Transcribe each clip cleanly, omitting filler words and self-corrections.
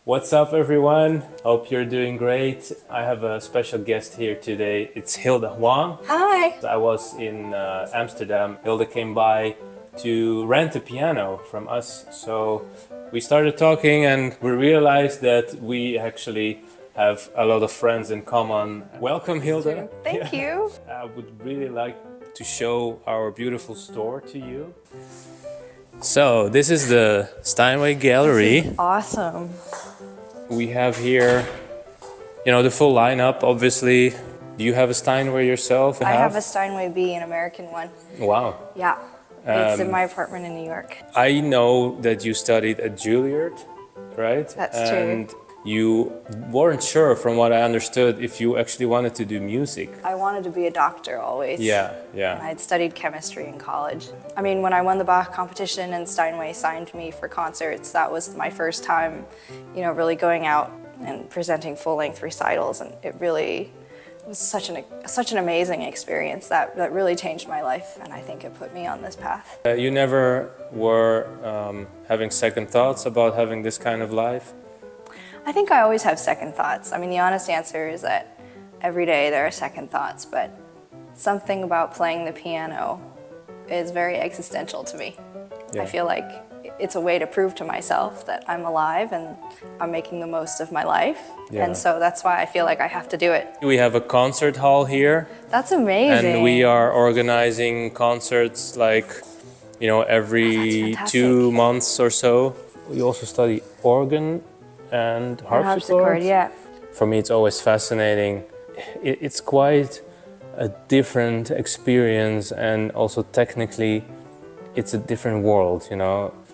What's up, everyone? Hope you're doing great. I have a special guest here today. It's Hilda Huang. Hi. I was in Amsterdam. Hilda came by to rent a piano from us. So we started talking and we realized that we actually have a lot of friends in common. Welcome, Hilda. Thank you. I would really like to show our beautiful store to you. So this is the Steinway Gallery. Awesome. We have here, the full lineup, obviously. Do you have a Steinway yourself? I have a Steinway B, an American one. Wow. Yeah, it's in my apartment in New York. I know that you studied at Julliard, right? That's true. And you weren't sure, from what I understood, if you actually wanted to do music. I wanted to be a doctor always. Yeah. I'd studied chemistry in college. I mean, when I won the Bach Competition and Steinway signed me for concerts, that was my first time, really going out and presenting full-length recitals, and it really was such an amazing experience that really changed my life, and I think it put me on this path. You never were having second thoughts about having this kind of life? I think I always have second thoughts. I mean, the honest answer is that every day there are second thoughts, but something about playing the piano is very existential to me. Yeah. I feel like it's a way to prove to myself that I'm alive and I'm making the most of my life. Yeah. And so that's why I feel like I have to do it. We have a concert hall here. That's amazing. And we are organizing concerts every fantastic. 2 months or so. We also study organ and harpsichord. Yeah. For me, it's always fascinating. It's quite a different experience, and also technically, it's a different world,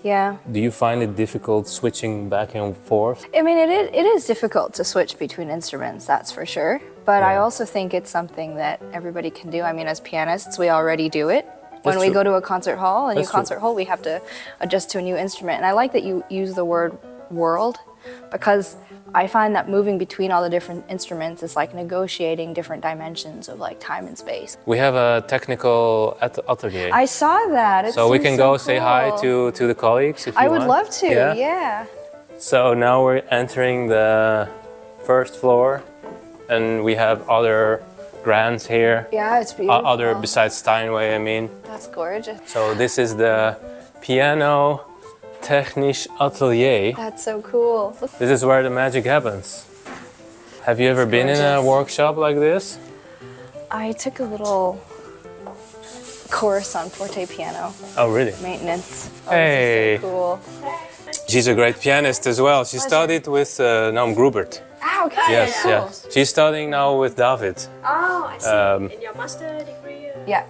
Yeah. Do you find it difficult switching back and forth? I mean, it is difficult to switch between instruments, that's for sure. But I also think it's something that everybody can do. I mean, as pianists, we already do it. When we go to a concert hall, we have to adjust to a new instrument. And I like that you use the word world, because I find that moving between all the different instruments is like negotiating different dimensions of like time and space. We have a technical atelier. I saw that. So we can go say hi to the colleagues if you want. I would love to, yeah. So now we're entering the first floor, and we have other grants here. Yeah, it's beautiful. Other besides Steinway, I mean. That's gorgeous. So this is the Piano Technisch Atelier. That's so cool. This is where the magic happens. Have you ever been in a workshop like this? I took a little course on forte piano. Oh, really? Maintenance. Oh, Hey. this is so cool. She's a great pianist as well. She studied with Noam Grubert. Ah, okay. Yes, Cool. yeah. She's studying now with David. Oh, I see. In your master degree? Yeah.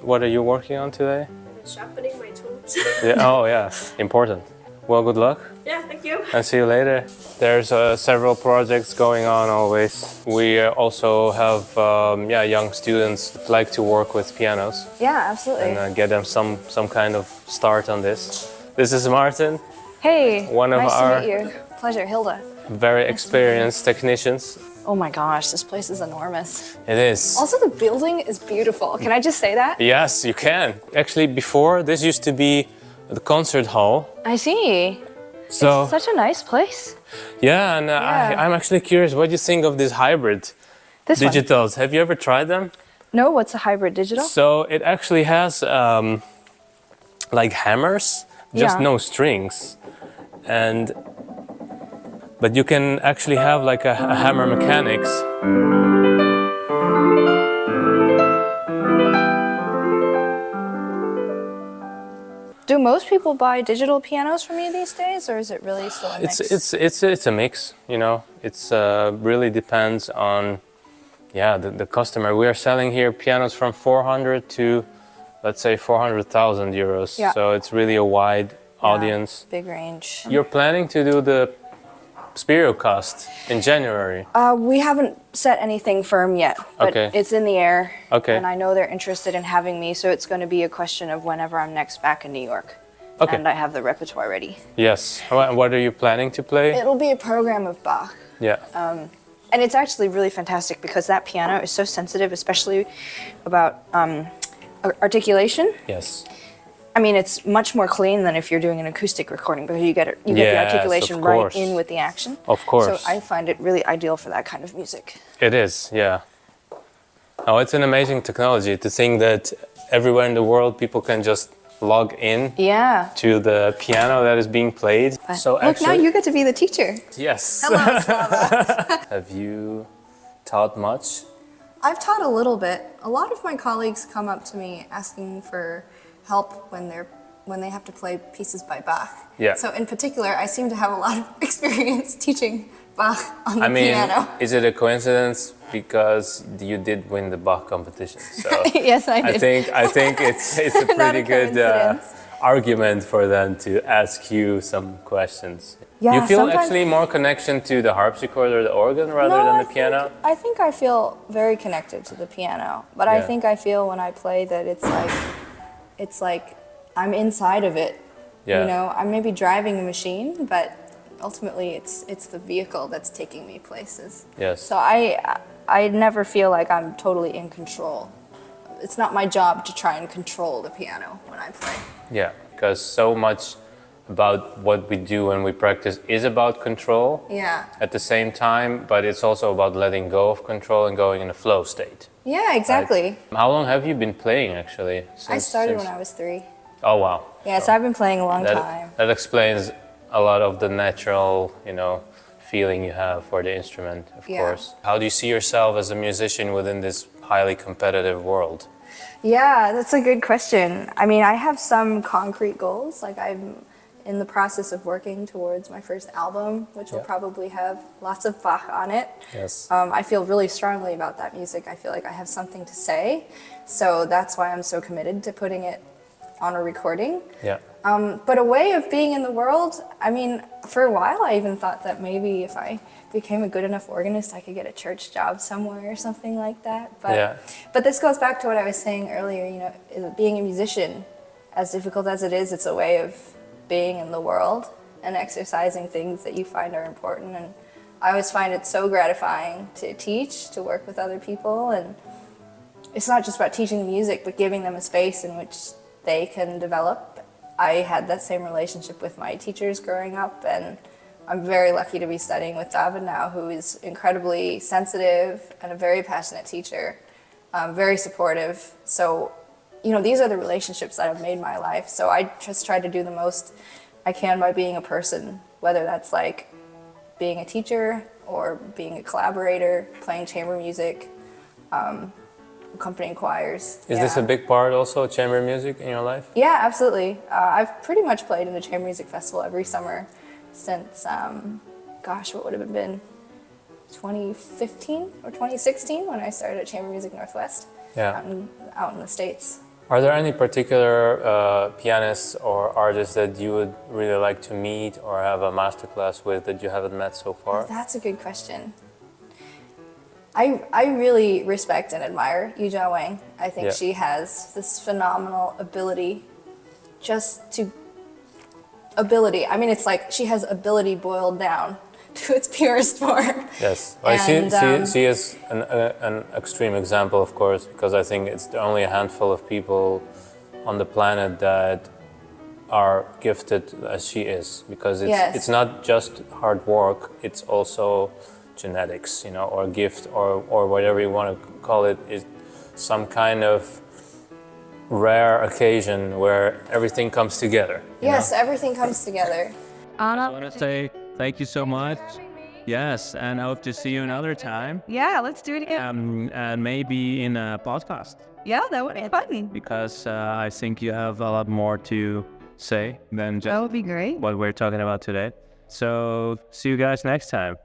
What are you working on today? Sharpening my tools. Yeah. Oh, yeah. Important. Well, good luck. Yeah, thank you. And see you later. There's several projects going on always. We also have young students that like to work with pianos Yeah, absolutely. and get them some kind of start on this. This is Martin, Hey, one of nice our- to meet you. Pleasure, Hilda. very experienced technicians. Oh my gosh, this place is enormous. It is. Also, the building is beautiful. Can I just say that? Yes, you can. Actually, before this used to be the concert hall. I see. So It's such a nice place. yeah, and I'm actually curious. What do you think of this hybrid This one. digitals? Have you ever tried them? No, what's a hybrid digital? So it actually has like hammers, just Yeah. no strings, but you can actually have like a hammer mechanics. Do most people buy digital pianos from you these days, or is it really still a mix? It's a mix, It's really depends on the customer. We are selling here pianos from 400 to, let's say, 400,000 euros. Yeah. So it's really a wide audience. Big range. You're planning to do the Spiriocast in January. We haven't set anything firm yet, but Okay. it's in the air. Okay. And I know they're interested in having me, so it's going to be a question of whenever I'm next back in New York. Okay. And I have the repertoire ready. Yes. What are you planning to play? It'll be a program of Bach. Yeah. And it's actually really fantastic because that piano is so sensitive, especially about articulation. Yes. I mean, it's much more clean than if you're doing an acoustic recording because you get the Yes, articulation of right course. in with the action. Of course. So I find it really ideal for that kind of music. It is, yeah. Oh, it's an amazing technology to think that everywhere in the world people can just log in Yeah. to the piano that is being played. So Look, actually, now you get to be the teacher. yes. Hello, Slava. Have you taught much? I've taught a little bit. A lot of my colleagues come up to me asking for help when they have to play pieces by Bach. Yeah. So in particular, I seem to have a lot of experience teaching Bach on the I mean, piano. is it a coincidence because you did win the Bach competition? So Yes, I did. I think it's a Not pretty a good coincidence. argument for them to ask you some questions. Yeah, you feel sometimes- actually more connection to the harpsichord or the organ rather No, than I the piano? I think I feel very connected to the piano, but I Yeah. think I feel when I play that it's like I'm inside of it. Yeah. You know, I'm maybe driving a machine, but ultimately it's the vehicle that's taking me places. Yes. So I never feel like I'm totally in control. It's not my job to try and control the piano when I play. Yeah, because so much about what we do when we practice is about control Yeah. at the same time, but it's also about letting go of control and going in a flow state. Yeah, exactly. How long have you been playing actually? I started when I was 3. Oh wow. Yeah, so I've been playing a long that, time. that explains a lot of the natural, feeling you have for the instrument, of Yeah. course. How do you see yourself as a musician within this highly competitive world? Yeah, that's a good question. I mean, I have some concrete goals. Like I'm in the process of working towards my first album, which will Yeah. probably have lots of Bach on it. Yes. I feel really strongly about that music. I feel like I have something to say. So that's why I'm so committed to putting it on a recording. Yeah. But a way of being in the world, I mean, for a while I even thought that maybe if I became a good enough organist, I could get a church job somewhere or something like that. But, Yeah. but this goes back to what I was saying earlier, being a musician, as difficult as it is, it's a way of being in the world and exercising things that you find are important. And I always find it so gratifying to teach, to work with other people. And it's not just about teaching the music, but giving them a space in which they can develop. I had that same relationship with my teachers growing up, and I'm very lucky to be studying with David now, who is incredibly sensitive and a very passionate teacher, very supportive. So, these are the relationships that have made my life. So I just try to do the most I can by being a person, whether that's like being a teacher or being a collaborator, playing chamber music, accompanying choirs. Is this a big part also, chamber music, in your life? Yeah, absolutely. I've pretty much played in the Chamber Music Festival every summer since, what would have it been? 2015 or 2016 when I started at Chamber Music Northwest Yeah. out in the States. Are there any particular pianists or artists that you would really like to meet or have a masterclass with that you haven't met so far? That's a good question. I really respect and admire Hilda Huang. I think Yeah. she has this phenomenal ability I mean, it's like she has ability boiled down to its purest form. Yes, I see And, she is an extreme example, of course, because I think it's only a handful of people on the planet that are gifted as she is, because Yes. it's not just hard work, it's also genetics, or gift, or whatever you want to call it, is some kind of rare occasion where everything comes together. Yes, everything comes together. I want to say thank you so much. Yes, and I hope to see you another time. Yeah, let's do it again. And maybe in a podcast, Yeah, that would be fun. because I think you have a lot more to say than That just would be great. what we're talking about today. So see you guys next time.